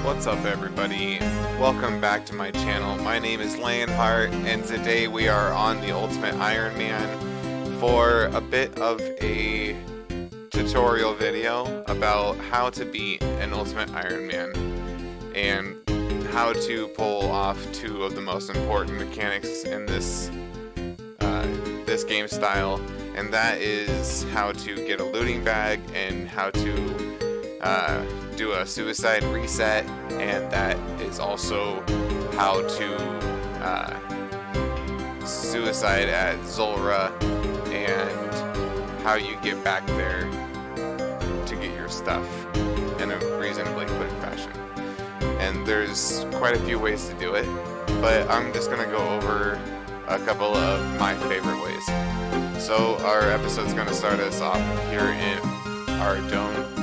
What's up, everybody? Welcome back to my channel. My name is Lionheart, and today we are on the Ultimate Ironman for a bit of a tutorial video about how to beat an Ultimate Ironman and how to pull off two of the most important mechanics in this game style, and that is how to get a looting bag and how to do a suicide reset, and that is also how to suicide at Zulrah and how you get back there to get your stuff in a reasonably quick fashion. And there's quite a few ways to do it, but I'm just going to go over a couple of my favorite ways. So our episode's going to start us off here in Ardone.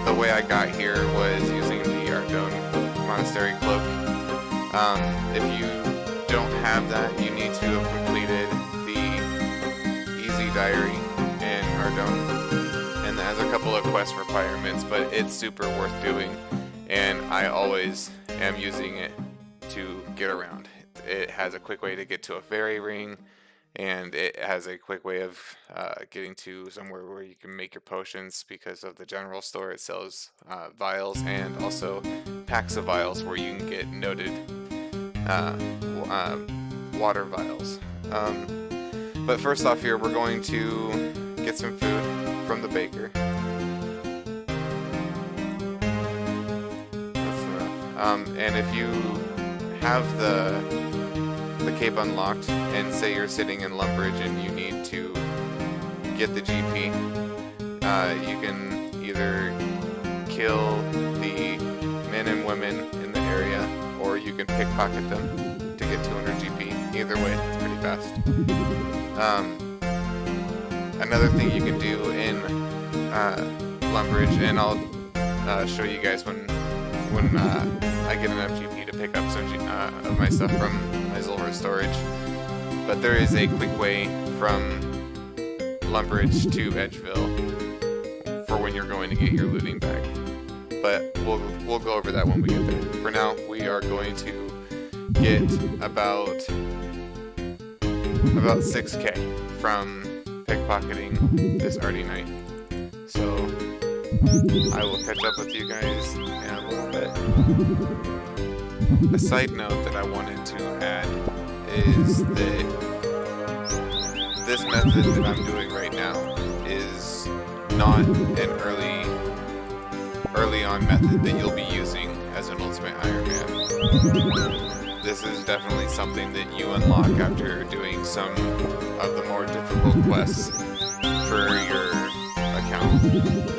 The way I got here was using the Ardone Monastery Cloak. If you don't have that, you need to have completed the Easy Diary in Ardone. And it has a couple of quest requirements, but it's super worth doing, and I always am using it to get around. It has a quick way to get to a fairy ring, and it has a quick way of getting to somewhere where you can make your potions, because of the general store. It sells vials and also packs of vials where you can get noted water vials. But first off here, we're going to get some food from the baker. That's enough. And if you have the cape unlocked, and say you're sitting in Lumbridge and you need to get the GP, you can either kill the men and women in the area, or you can pickpocket them to get 200 GP. Either way, it's pretty fast. Another thing you can do in Lumbridge, and I'll show you guys when I get enough GP to pick up some of my stuff from my Zulrah storage. But there is a quick way from Lumbridge to Edgeville for when you're going to get your looting bag. But we'll go over that when we get there. For now, we are going to get about 6k from pickpocketing this Artie night. So I will catch up with you guys in a little bit. A side note that I wanted to add is that this method that I'm doing right now is not an early on method that you'll be using as an Ultimate Ironman. This is definitely something that you unlock after doing some of the more difficult quests for your account,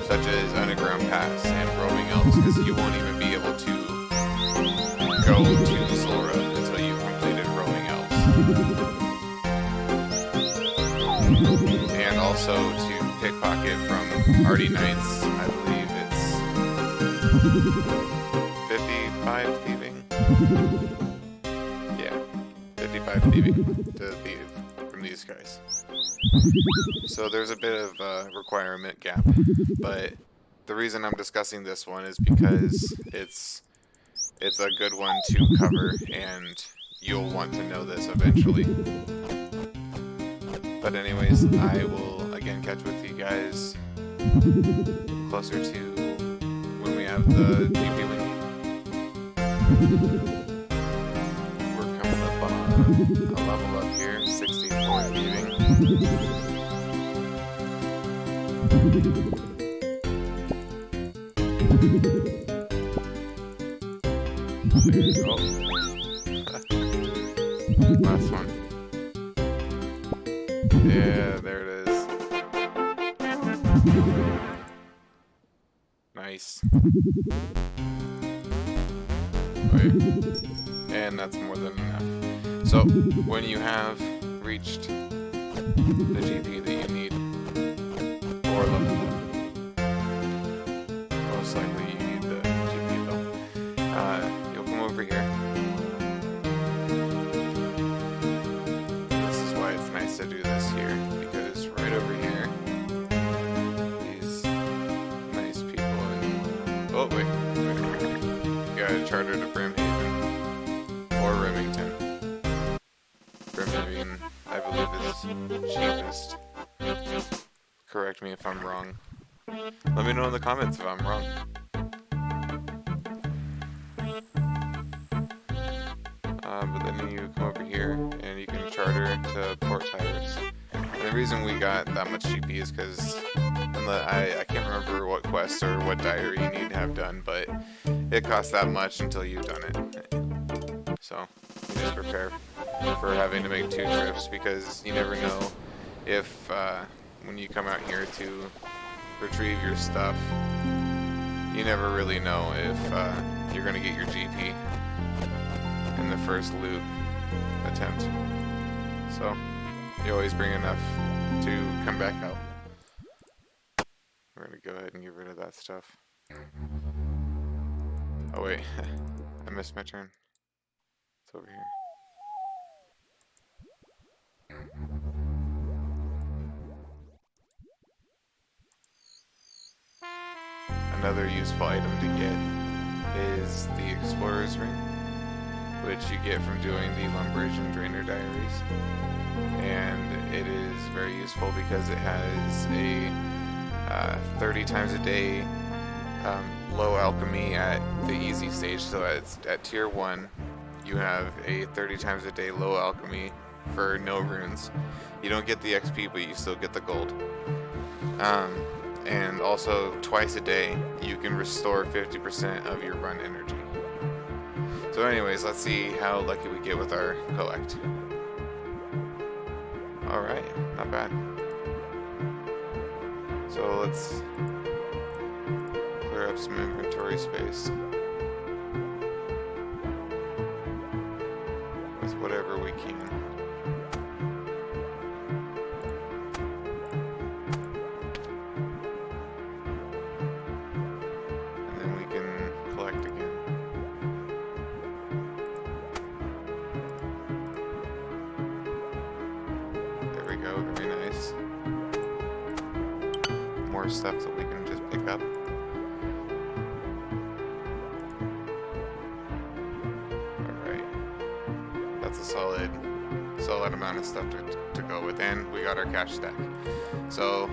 such as Underground Pass and Roving Elves, because you won't even be able to go to Zulrah until you've completed Roving Elves. And also to pickpocket from Artie Knights, I believe it's 55 thieving. Yeah, 55 thieving to thieve from these guys. So there's a bit of a requirement gap, but the reason I'm discussing this one is because it's a good one to cover, and you'll want to know this eventually. But anyways, I will again catch with you guys closer to when we have the GP we need. We're coming up on a level up here, 64 thieving. There you go. Last one. Yeah, there it is. Nice. Wait. And that's more than enough. So, when you have reached the GP that you need, or level up, most likely you need the GP though, you'll come over here. This is why it's nice to do this here, because right over here, these nice people, and oh wait, you gotta charter to Brimhaven or Remington. Brimhaven, I believe, is cheapest. Correct me if I'm wrong. Let me know in the comments if I'm wrong. But then you come over here and you can charter to Port Tyrus. And the reason we got that much GP is because I can't remember what quest or what diary you need to have done, but it costs that much until you've done it. So you just prepare for having to make 2 trips, because you never know if when you come out here to retrieve your stuff, you never really know if you're going to get your GP in the first loot attempt. So you always bring enough to come back out. We're going to go ahead and get rid of that stuff. Oh wait, I missed my turn. It's over here. Another useful item to get is the Explorer's Ring, which you get from doing the Lumberjane Drainer Diaries. And it is very useful because it has a 30 times a day low alchemy at the easy stage. So at tier 1, you have a 30 times a day low alchemy for no runes. You don't get the XP, but you still get the gold. And also twice a day you can restore 50% of your run energy. So anyways, let's see how lucky we get with our collect. Alright, not bad. So let's clear up some inventory space with whatever we can. Stuff that we can just pick up. Alright. That's a solid amount of stuff to go with. And we got our cash stack. So,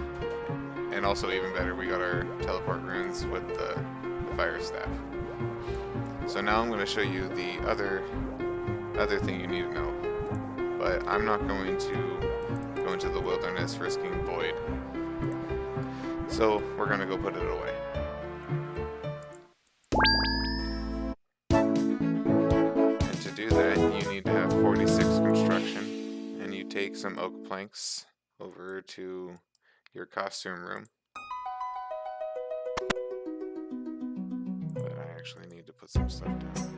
and also even better, we got our teleport runes with the fire staff. So now I'm going to show you the other thing you need to know. But I'm not going to go into the wilderness risking void. So we're going to go put it away. And to do that, you need to have 46 construction, and you take some oak planks over to your costume room. But I actually need to put some stuff down.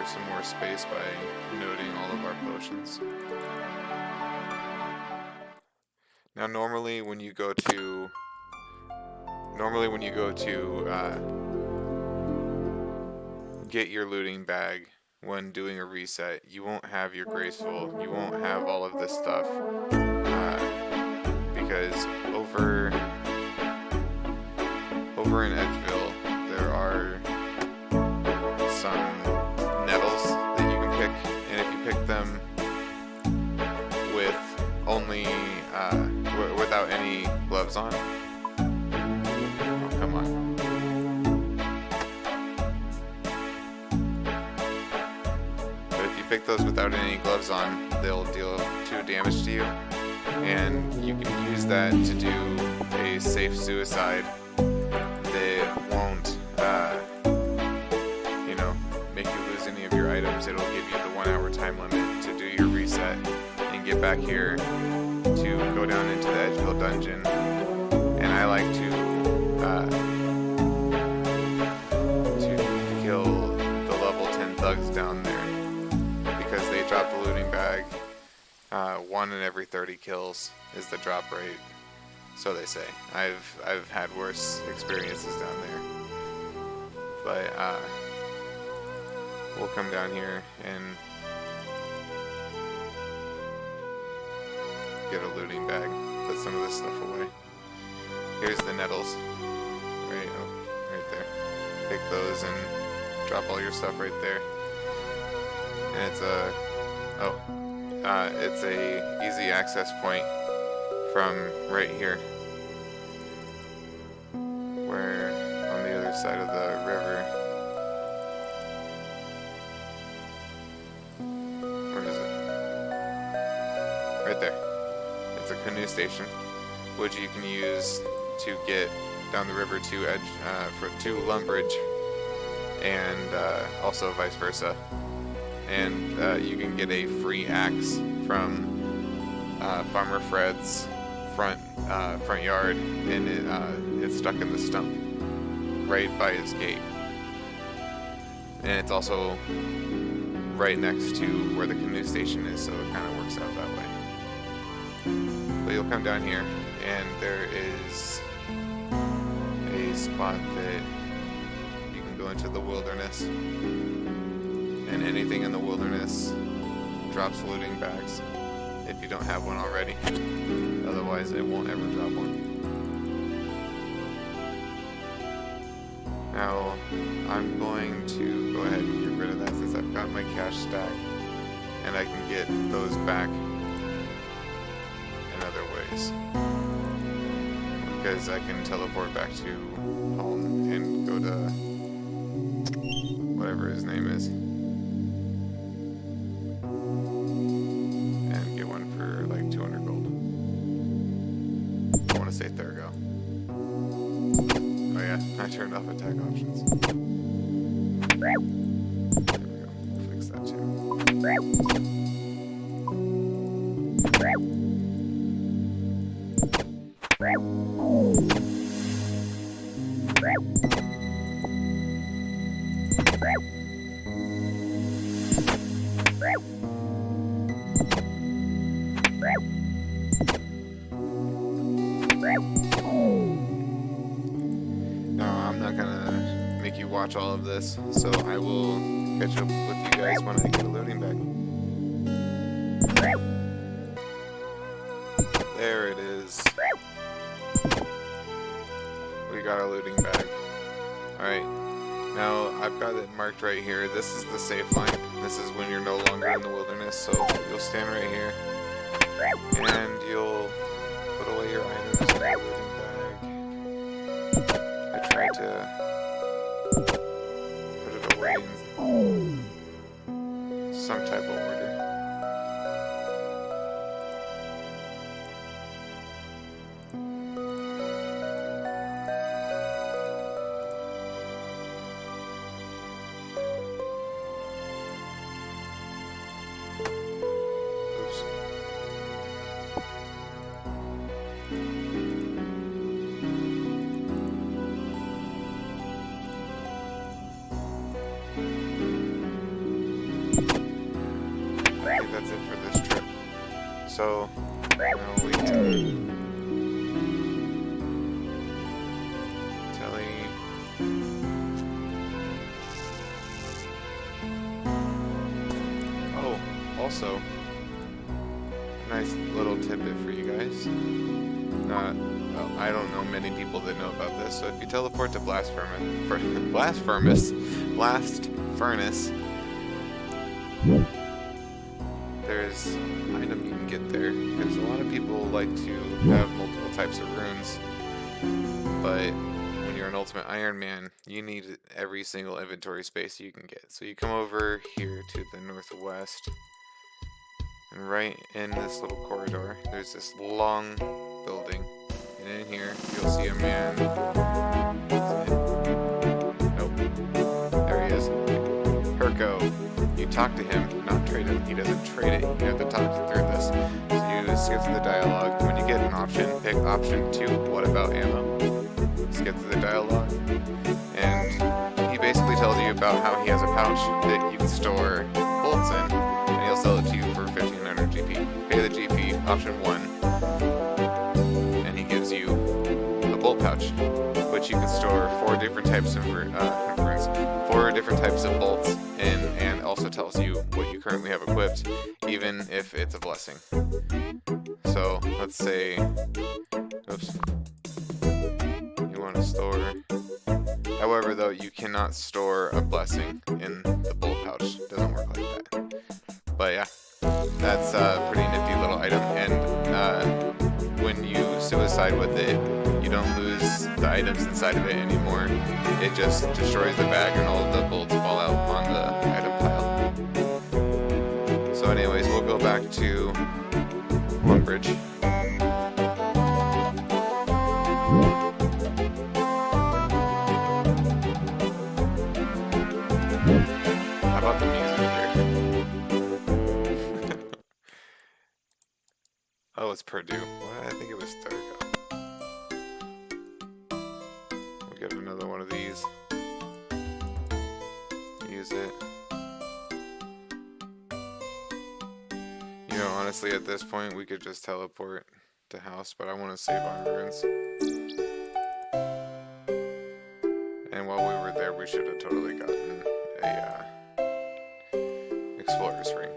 Some more space by noting all of our potions. Now normally when you go to get your looting bag when doing a reset, you won't have your graceful, you won't have all of this stuff because over in Edgeville there are some nettles that you can pick, and if you pick them with only without any gloves on. Oh, come on. But if you pick those without any gloves on, they'll deal 2 damage to you, and you can use that to do a safe suicide that won't, make you lose any of your items. It'll give you the 1 hour time limit to do your reset and get back here to go down into the Edgeville dungeon. And I like to kill the level 10 thugs down there because they drop the looting bag. 1 in every 30 kills is the drop rate, so they say. I've had worse experiences down there, but we'll come down here and get a looting bag, put some of this stuff away. Here's the nettles, right there. Pick those and drop all your stuff right there. And it's a easy access point from right here, where on the other side of the river. Where is it? Right there. It's a canoe station, which you can use to get down the river to Lumbridge, and also vice versa. And you can get a free axe from Farmer Fred's front yard, and it's stuck in the stump right by his gate. And it's also right next to where the canoe station is, so it kind of works out that way. But you'll come down here, and there is a spot that you can go into the wilderness, and anything in the wilderness drops looting bags if you don't have one already. Otherwise, it won't ever drop one. Now, I'm going to go ahead and get rid of that since I've got my cash stack, and I can get those back in other ways. Because I can teleport back to home and go to whatever his name is. And get one for like 200 gold. I want to say Thurgo. Oh yeah, I turned off attack options. There we go. We'll fix that too. Watch all of this, so I will catch up with you guys when I get a loading bag. There it is. We got our looting bag. Alright, now I've got it marked right here. This is the safe line. This is when you're no longer in the wilderness, so you'll stand right here and you'll put away your items in the looting bag. I tried to some type of order. Oops. That's it for this trip. So now we can telly. Oh, also, nice little tidbit for you guys. I don't know many people that know about this. So if you teleport to Blast Furnace, there's an item you can get there, because a lot of people like to have multiple types of runes, but when you're an Ultimate Iron Man, you need every single inventory space you can get. So you come over here to the northwest, and right in this little corridor, there's this long building, and in here, you'll see a man. Nope. There he is. Herco. You talk to him, not trade him. He doesn't trade it. You have to talk through this. So you skip through the dialogue. When you get an option, pick option 2, what about ammo? Skip through the dialogue. And he basically tells you about how he has a pouch that you can store bullets in, and he'll sell it to you for 1500 GP. Pay the GP, option 1, and he gives you a bullet pouch, which you can store 4 different types of runes, 4 different types of bolts in, and also tells you what you currently have equipped, even if it's a blessing. So let's say, oops, you want to store. However, though, you cannot store a blessing in the bullet pouch. It doesn't work like that. But yeah, that's a pretty nifty little item, and when you suicide with it, you don't lose the items inside of it anymore. It just destroys the bag and all of the bullets fall out on the item pile. So anyways, we'll go back to Lumbridge. How about the music here? Oh, it's Purdue. What? I think it was Thurgo. We'll get another one of these. Use it. You know, honestly, at this point, we could just teleport to house, but I want to save on runes. And while we were there, we should have totally gotten a explorer's ring.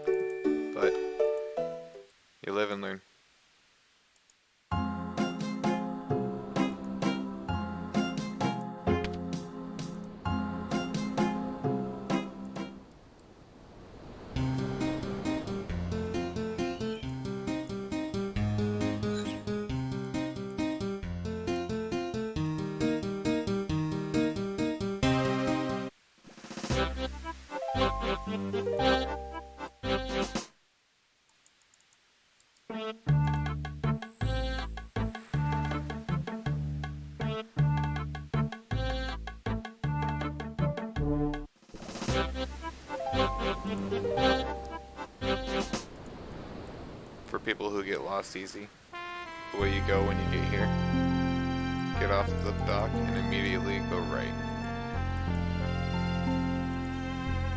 But you live and learn. For people who get lost easy, the way you go when you get here, get off the dock and immediately go right.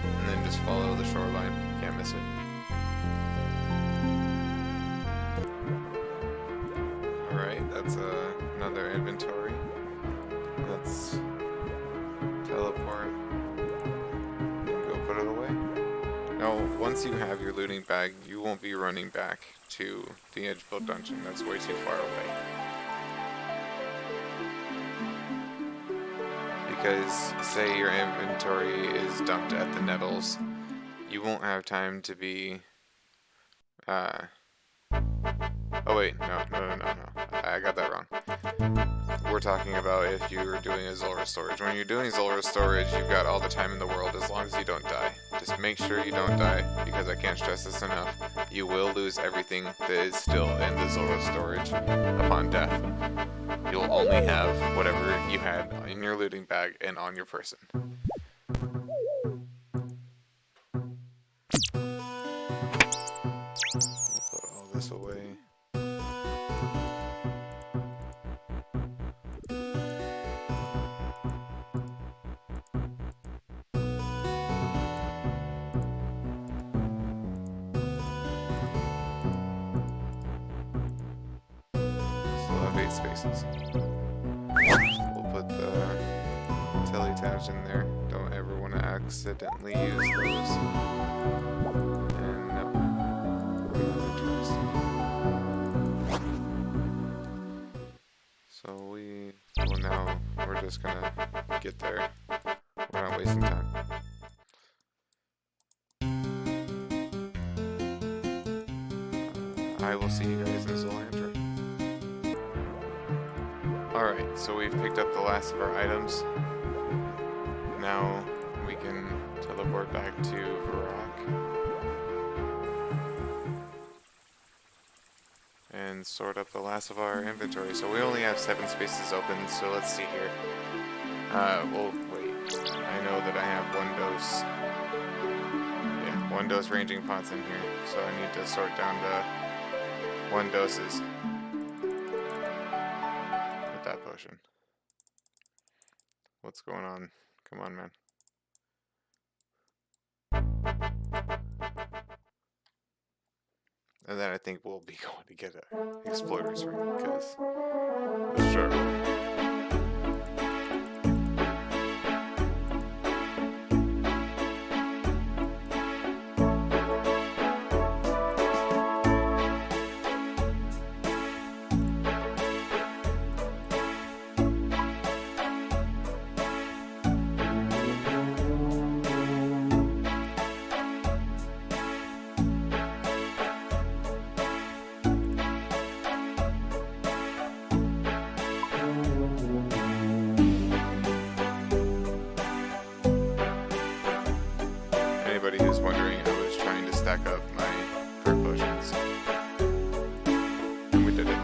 And then just follow the shoreline, can't miss it. Alright, that's another inventory. Let's teleport and go put it away. Now, once you have your looting bag, you won't be running back to the Edgefield dungeon. That's way too far away. Because, say your inventory is dumped at the Nettles, you won't have time to be, oh wait, no. I got that wrong. We're talking about if you're doing a Zulrah storage. When you're doing Zulrah storage, you've got all the time in the world as long as you don't die. Just make sure you don't die, because I can't stress this enough. You will lose everything that is still in the Zulrah storage upon death. You'll only have whatever you had in your looting bag and on your person. We'll put all this away. Spaces. We'll put the teletabs in there. Don't ever want to accidentally use those. And no. So we're just gonna get there. We're not wasting time. will see you guys in Zulrah. Alright, so we've picked up the last of our items. Now we can teleport back to Varrock and sort up the last of our inventory. So we only have 7 spaces open, so let's see here. Well, wait. I know that I have 1 dose. Yeah, 1 dose ranging pots in here, so I need to sort down to 1 doses. With that potion. What's going on? Come on, man. And then I think we'll be going to get an Exploder's Ring, because the struggle. Anybody who's wondering, I was trying to stack up my perk potions, and we did it.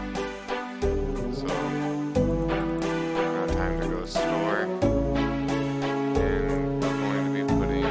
So now time to go store, and we're going to be putting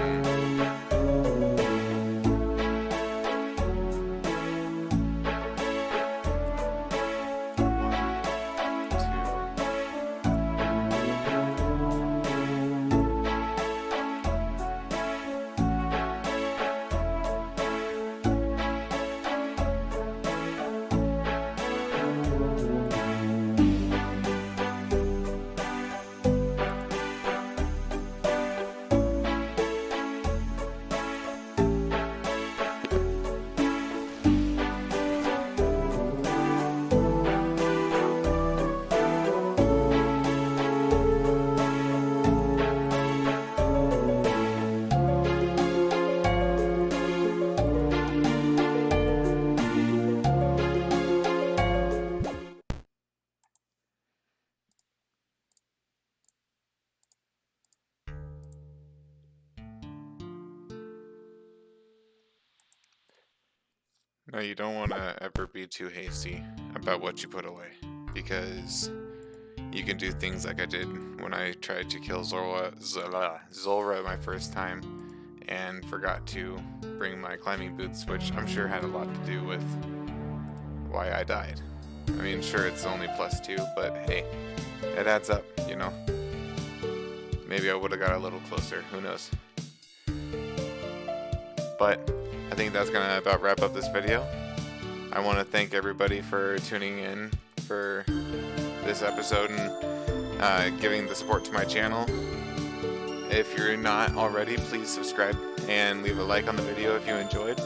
Now, you don't want to ever be too hasty about what you put away, because you can do things like I did when I tried to kill Zulrah my first time and forgot to bring my climbing boots, which I'm sure had a lot to do with why I died. I mean, sure, it's only +2, but hey, it adds up, you know? Maybe I would have got a little closer, who knows? But I think that's going to about wrap up this video. I want to thank everybody for tuning in for this episode and giving the support to my channel. If you're not already, please subscribe and leave a like on the video if you enjoyed.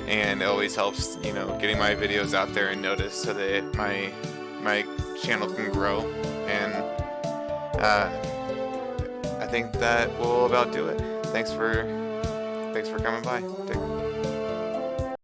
And it always helps, you know, getting my videos out there and noticed so that my channel can grow. And I think that will about do it. Thanks for coming by.